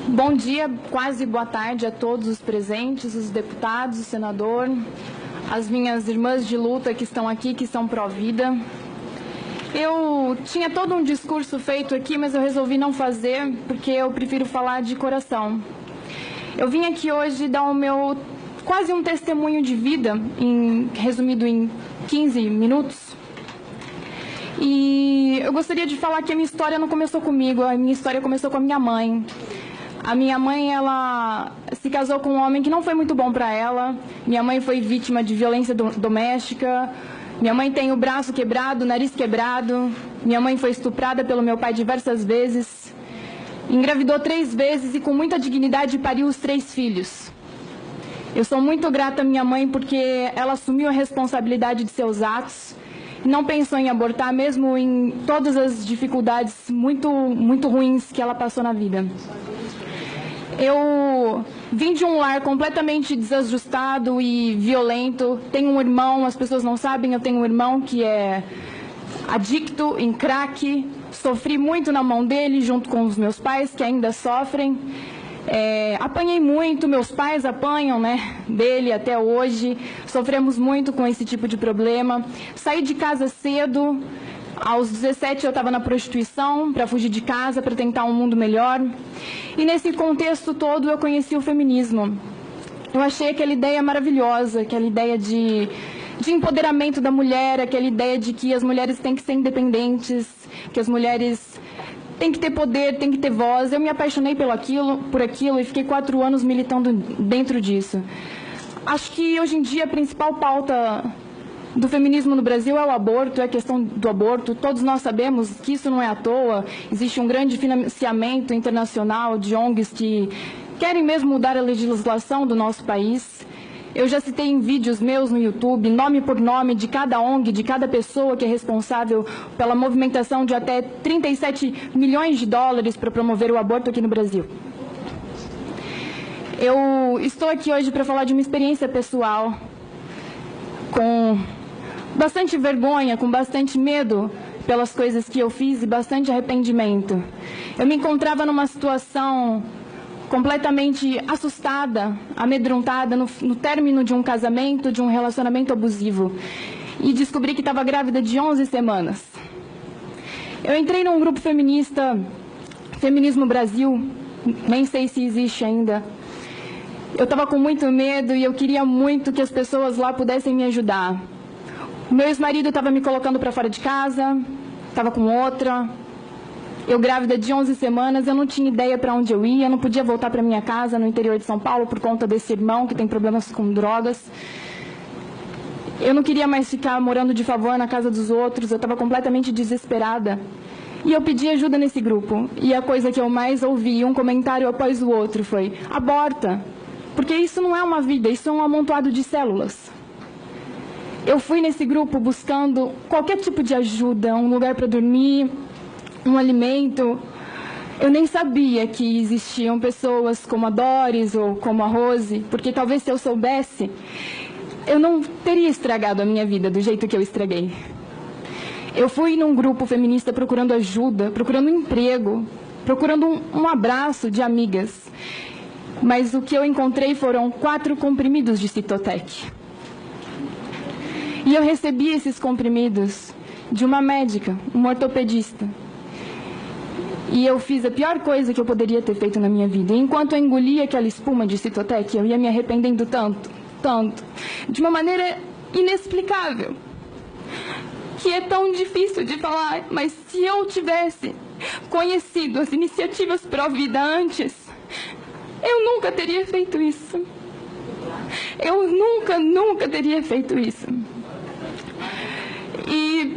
Bom dia, quase boa tarde a todos os presentes, os deputados, o senador, as minhas irmãs de luta que estão aqui, que são pró-vida. Eu tinha todo um discurso feito aqui, mas eu resolvi não fazer, porque eu prefiro falar de coração. Eu vim aqui hoje dar o meu quase um testemunho de vida, resumido em 15 minutos. E eu gostaria de falar que a minha história não começou comigo, a minha história começou com a minha mãe. A minha mãe, ela se casou com um homem que não foi muito bom para ela. Minha mãe foi vítima de violência doméstica. Minha mãe tem o braço quebrado, o nariz quebrado. Minha mãe foi estuprada pelo meu pai diversas vezes. Engravidou 3 vezes e com muita dignidade pariu os 3 filhos. Eu sou muito grata à minha mãe porque ela assumiu a responsabilidade de seus atos. Não pensou em abortar, mesmo em todas as dificuldades muito ruins que ela passou na vida. Eu vim de um lar completamente desajustado e violento. Tenho um irmão, as pessoas não sabem, eu tenho um irmão que é adicto em crack. Sofri muito na mão dele, junto com os meus pais, que ainda sofrem. Apanhei muito, meus pais apanham, dele até hoje. Sofremos muito com esse tipo de problema. Saí de casa cedo. Aos 17 eu estava na prostituição para fugir de casa, para tentar um mundo melhor. E nesse contexto todo eu conheci o feminismo. Eu achei aquela ideia maravilhosa, aquela ideia de empoderamento da mulher, aquela ideia de que as mulheres têm que ser independentes, que as mulheres têm que ter poder, têm que ter voz. Eu me apaixonei por aquilo e fiquei 4 anos militando dentro disso. Acho que hoje em dia a principal pauta do feminismo no Brasil é o aborto, é a questão do aborto. Todos nós sabemos que isso não é à toa. Existe um grande financiamento internacional de ONGs que querem mesmo mudar a legislação do nosso país. Eu já citei em vídeos meus no YouTube, nome por nome, de cada ONG, de cada pessoa que é responsável pela movimentação de até 37 milhões de dólares para promover o aborto aqui no Brasil. Eu estou aqui hoje para falar de uma experiência pessoal, com bastante vergonha, com bastante medo pelas coisas que eu fiz e bastante arrependimento. Eu me encontrava numa situação completamente assustada, amedrontada, no término de um casamento, de um relacionamento abusivo. E descobri que estava grávida de 11 semanas. Eu entrei num grupo feminista, Feminismo Brasil, nem sei se existe ainda. Eu estava com muito medo e eu queria muito que as pessoas lá pudessem me ajudar. O meu ex-marido estava me colocando para fora de casa, estava com outra. Eu grávida de 11 semanas, eu não tinha ideia para onde eu ia, não podia voltar para minha casa no interior de São Paulo por conta desse irmão que tem problemas com drogas. Eu não queria mais ficar morando de favor na casa dos outros, eu estava completamente desesperada. E eu pedi ajuda nesse grupo. E a coisa que eu mais ouvi, um comentário após o outro, foi: aborta, porque isso não é uma vida, isso é um amontoado de células. Eu fui nesse grupo buscando qualquer tipo de ajuda, um lugar para dormir, um alimento. Eu nem sabia que existiam pessoas como a Doris ou como a Rose, porque talvez se eu soubesse, eu não teria estragado a minha vida do jeito que eu estraguei. Eu fui num grupo feminista procurando ajuda, procurando um emprego, procurando um abraço de amigas. Mas o que eu encontrei foram 4 comprimidos de Citotec. E eu recebi esses comprimidos de uma médica, uma ortopedista. E eu fiz a pior coisa que eu poderia ter feito na minha vida. E enquanto eu engolia aquela espuma de Citotec, eu ia me arrependendo tanto, de uma maneira inexplicável, que é tão difícil de falar. Mas se eu tivesse conhecido as iniciativas pró-vida antes, eu nunca teria feito isso. Eu nunca teria feito isso. E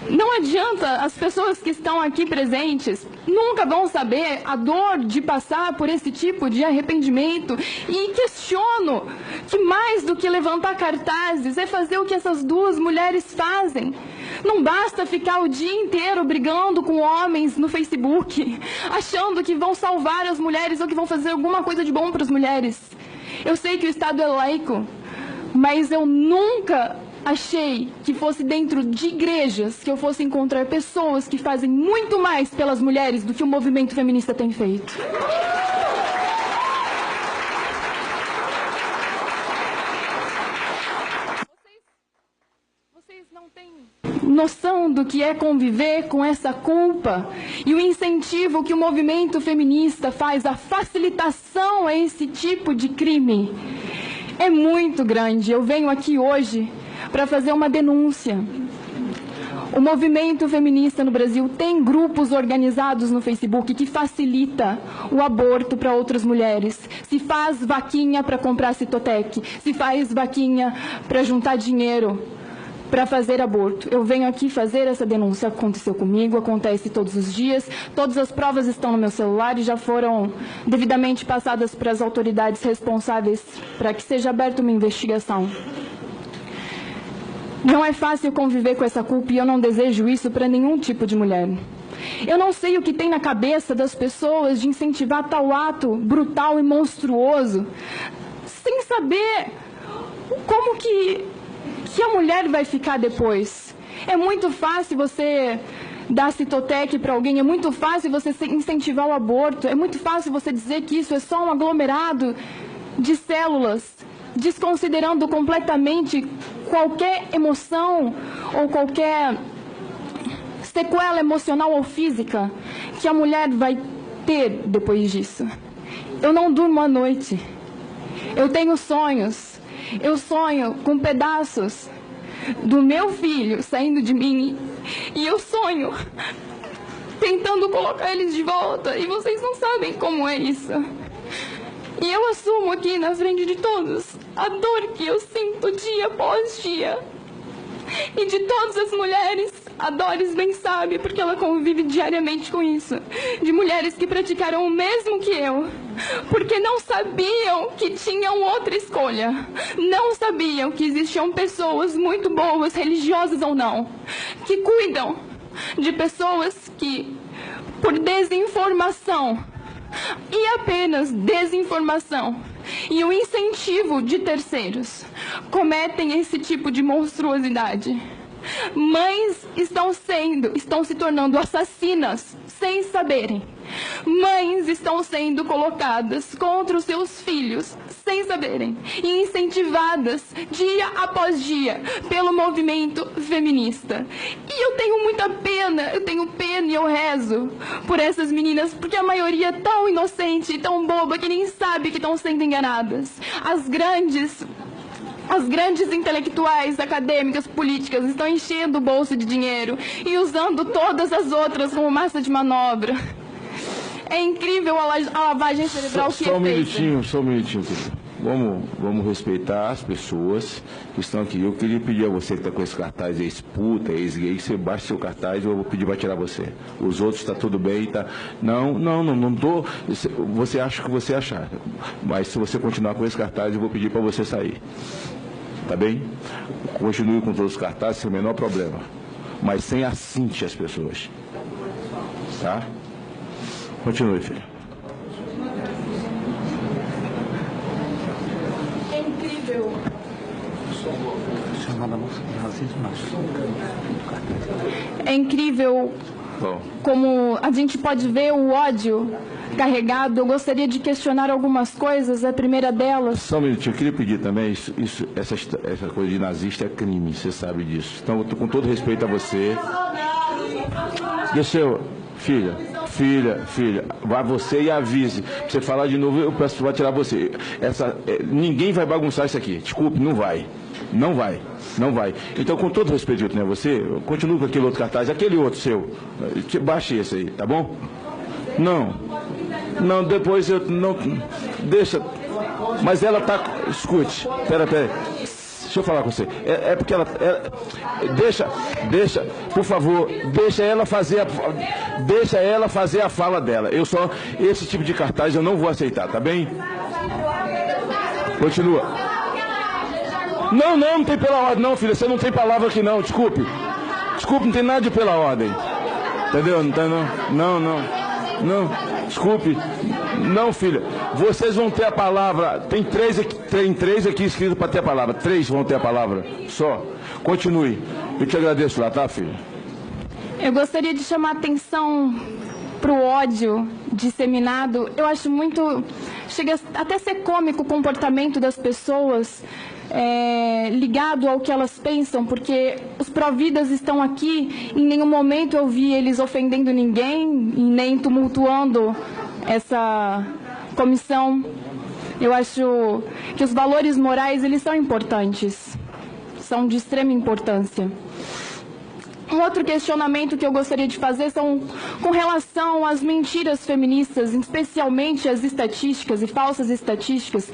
não adianta, as pessoas que estão aqui presentes nunca vão saber a dor de passar por esse tipo de arrependimento. E questiono que mais do que levantar cartazes é fazer o que essas 2 mulheres fazem. Não basta ficar o dia inteiro brigando com homens no Facebook, achando que vão salvar as mulheres ou que vão fazer alguma coisa de bom para as mulheres. Eu sei que o Estado é laico, mas eu nunca achei que fosse dentro de igrejas que eu fosse encontrar pessoas que fazem muito mais pelas mulheres do que o movimento feminista tem feito. noção do que é conviver com essa culpa e o incentivo que o movimento feminista faz, a facilitação a esse tipo de crime, é muito grande. Eu venho aqui hoje para fazer uma denúncia. O movimento feminista no Brasil tem grupos organizados no Facebook que facilita o aborto para outras mulheres. Se faz vaquinha para comprar Citotec, se faz vaquinha para juntar dinheiro para fazer aborto. Eu venho aqui fazer essa denúncia. Aconteceu comigo, acontece todos os dias. Todas as provas estão no meu celular e já foram devidamente passadas para as autoridades responsáveis para que seja aberta uma investigação. Não é fácil conviver com essa culpa e eu não desejo isso para nenhum tipo de mulher. Eu não sei o que tem na cabeça das pessoas de incentivar tal ato brutal e monstruoso, sem saber como que a mulher vai ficar depois. É muito fácil você dar Citotec para alguém, é muito fácil você incentivar o aborto, é muito fácil você dizer que isso é só um aglomerado de células, desconsiderando completamente qualquer emoção ou qualquer sequela emocional ou física que a mulher vai ter depois disso. Eu não durmo à noite. Eu tenho sonhos. Eu sonho com pedaços do meu filho saindo de mim e eu sonho tentando colocar eles de volta e vocês não sabem como é isso. E eu assumo aqui na frente de todos a dor que eu sinto dia após dia. E de todas as mulheres, a Doris bem sabe, porque ela convive diariamente com isso. De mulheres que praticaram o mesmo que eu, porque não sabiam que tinham outra escolha. Não sabiam que existiam pessoas muito boas, religiosas ou não, que cuidam de pessoas que, por desinformação, e apenas desinformação e o incentivo de terceiros, cometem esse tipo de monstruosidade. Mães estão se tornando assassinas sem saberem. Mães estão sendo colocadas contra os seus filhos sem saberem e incentivadas dia após dia pelo movimento feminista. E eu tenho muita pena, eu tenho pena e eu rezo por essas meninas, porque a maioria é tão inocente e tão boba que nem sabe que estão sendo enganadas. As grandes intelectuais, acadêmicas, políticas estão enchendo o bolso de dinheiro e usando todas as outras como massa de manobra. É incrível a lavagem cerebral que é feita. Só um minutinho, querido. Vamos respeitar as pessoas que estão aqui. Eu queria pedir a você que está com esse cartaz, ex-puta, ex-gay, que você baixe seu cartaz e eu vou pedir para tirar você. Os outros está tudo bem, tá? Não tô. Você acha o que você achar. Mas se você continuar com esse cartaz, eu vou pedir para você sair. Tá bem? Continue com todos os cartazes sem o menor problema. Mas sem assinte as pessoas. Tá? Continue, filho. É incrível. É incrível como a gente pode ver o ódio carregado. Eu gostaria de questionar algumas coisas. A primeira delas... Só um minutinho, eu queria pedir também, essa coisa de nazista é crime, você sabe disso. Então, eu tô com todo respeito a você. Deixa eu... Filha, vai você e avise. Pra você falar de novo, eu peço para tirar você. Ninguém vai bagunçar isso aqui. Desculpe, não vai. Então, com todo respeito que eu tenho a você, continue com aquele outro cartaz, aquele outro seu. Baixe esse aí, tá bom? Não, depois eu não... Deixa... Mas ela tá... Escute, pera. Deixa eu falar com você. É porque ela... Deixa, por favor, deixa ela fazer a fala dela. Esse tipo de cartaz eu não vou aceitar, tá bem? Continua. Não tem pela ordem, não, filha. Você não tem palavra aqui, não. Desculpe, não tem nada de pela ordem. Entendeu? Não tem, não. Desculpe. Não, filha. Vocês vão ter a palavra. Tem três aqui escritos para ter a palavra. 3 vão ter a palavra. Só. Continue. Eu te agradeço lá, tá, filha? Eu gostaria de chamar a atenção para o ódio disseminado. Eu acho muito... Chega até a ser cômico o comportamento das pessoas ligado ao que elas pensam, porque os pró-vidas estão aqui, em nenhum momento eu vi eles ofendendo ninguém, e nem tumultuando essa comissão. Eu acho que os valores morais, eles são importantes, são de extrema importância. Um outro questionamento que eu gostaria de fazer são com relação às mentiras feministas, especialmente as estatísticas e falsas estatísticas.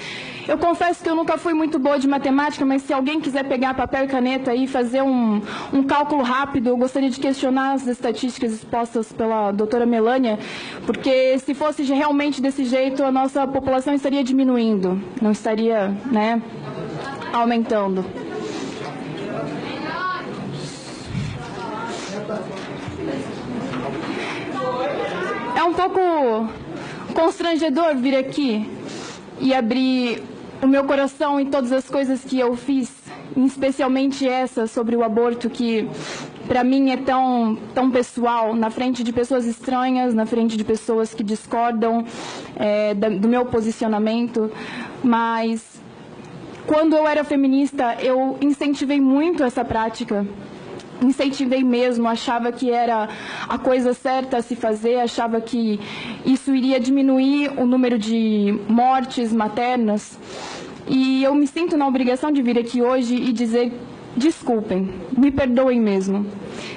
Eu confesso que eu nunca fui muito boa de matemática, mas se alguém quiser pegar papel e caneta e fazer um cálculo rápido, eu gostaria de questionar as estatísticas expostas pela doutora Melânia, porque se fosse realmente desse jeito, a nossa população estaria diminuindo, não estaria, né, aumentando. É um pouco constrangedor vir aqui e abrir o meu coração em todas as coisas que eu fiz, especialmente essa sobre o aborto, que para mim é tão pessoal, na frente de pessoas estranhas, na frente de pessoas que discordam do meu posicionamento. Mas quando eu era feminista, eu incentivei muito essa prática. Incentivei mesmo, achava que era a coisa certa a se fazer, achava que isso iria diminuir o número de mortes maternas. E eu me sinto na obrigação de vir aqui hoje e dizer, desculpem, me perdoem mesmo.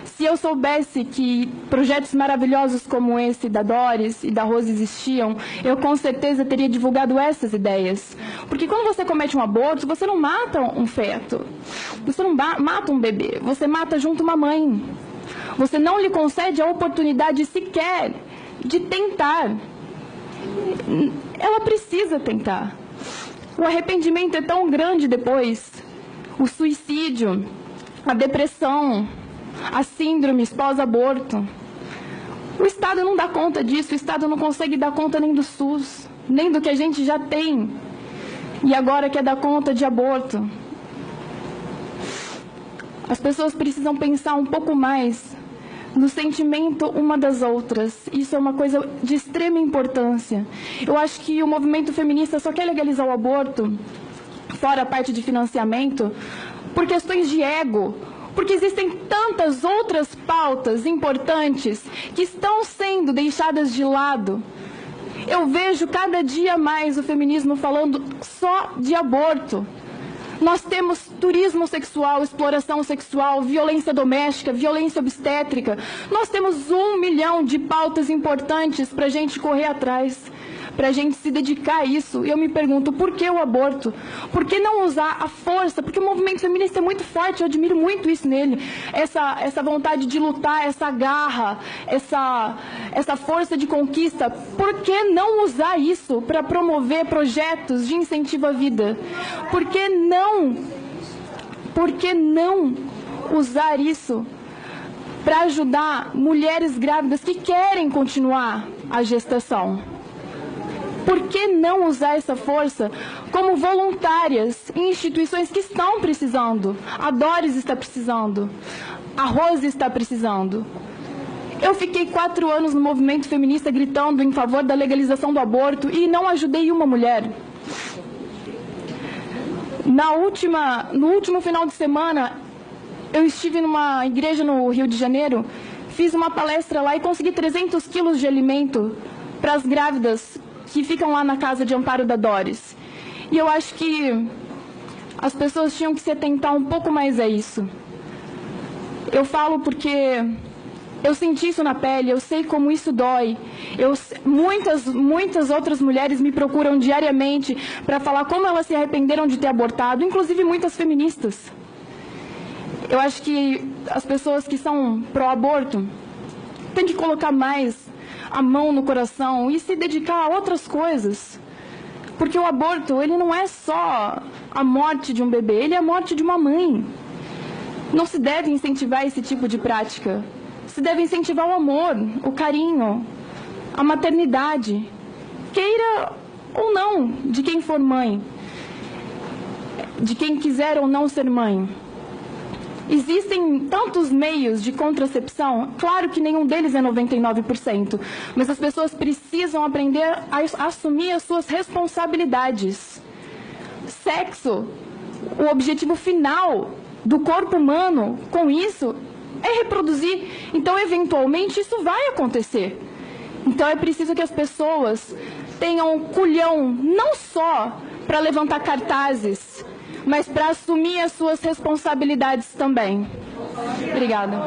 Se eu soubesse que projetos maravilhosos como esse da Doris e da Rose existiam, eu com certeza teria divulgado essas ideias. Porque quando você comete um aborto, você não mata um feto, você não mata um bebê, você mata junto uma mãe. Você não lhe concede a oportunidade sequer de tentar. Ela precisa tentar. O arrependimento é tão grande depois, o suicídio, a depressão, as síndromes pós-aborto. O Estado não dá conta disso, o Estado não consegue dar conta nem do SUS, nem do que a gente já tem. E agora quer dar conta de aborto. As pessoas precisam pensar um pouco mais no sentimento uma das outras. Isso é uma coisa de extrema importância. Eu acho que o movimento feminista só quer legalizar o aborto, fora a parte de financiamento, por questões de ego. Porque existem tantas outras pautas importantes que estão sendo deixadas de lado. Eu vejo cada dia mais o feminismo falando só de aborto. Nós temos turismo sexual, exploração sexual, violência doméstica, violência obstétrica. Nós temos 1 milhão de pautas importantes para a gente correr atrás, para a gente se dedicar a isso. E eu me pergunto, por que o aborto? Por que não usar a força? Porque o movimento feminista é muito forte, eu admiro muito isso nele. Essa vontade de lutar, essa garra, essa força de conquista. Por que não usar isso para promover projetos de incentivo à vida? Por que não usar isso para ajudar mulheres grávidas que querem continuar a gestação? Por que não usar essa força como voluntárias em instituições que estão precisando? A Doris está precisando, a Rose está precisando. Eu fiquei 4 anos no movimento feminista gritando em favor da legalização do aborto e não ajudei uma mulher. No último final de semana, eu estive numa igreja no Rio de Janeiro, fiz uma palestra lá e consegui 300 quilos de alimento para as grávidas que ficam lá na casa de amparo da Doris. E eu acho que as pessoas tinham que se atentar um pouco mais a isso. Eu falo porque eu senti isso na pele, eu sei como isso dói. Muitas outras mulheres me procuram diariamente para falar como elas se arrependeram de ter abortado, inclusive muitas feministas. Eu acho que as pessoas que são pró-aborto têm que colocar mais a mão no coração e se dedicar a outras coisas. Porque o aborto, ele não é só a morte de um bebê, ele é a morte de uma mãe. Não se deve incentivar esse tipo de prática. Se deve incentivar o amor, o carinho, a maternidade, queira ou não, de quem for mãe, de quem quiser ou não ser mãe. Existem tantos meios de contracepção, claro que nenhum deles é 99%, mas as pessoas precisam aprender a assumir as suas responsabilidades. Sexo, o objetivo final do corpo humano com isso é reproduzir. Então, eventualmente, isso vai acontecer. Então, é preciso que as pessoas tenham culhão não só para levantar cartazes, mas para assumir as suas responsabilidades também. Obrigada.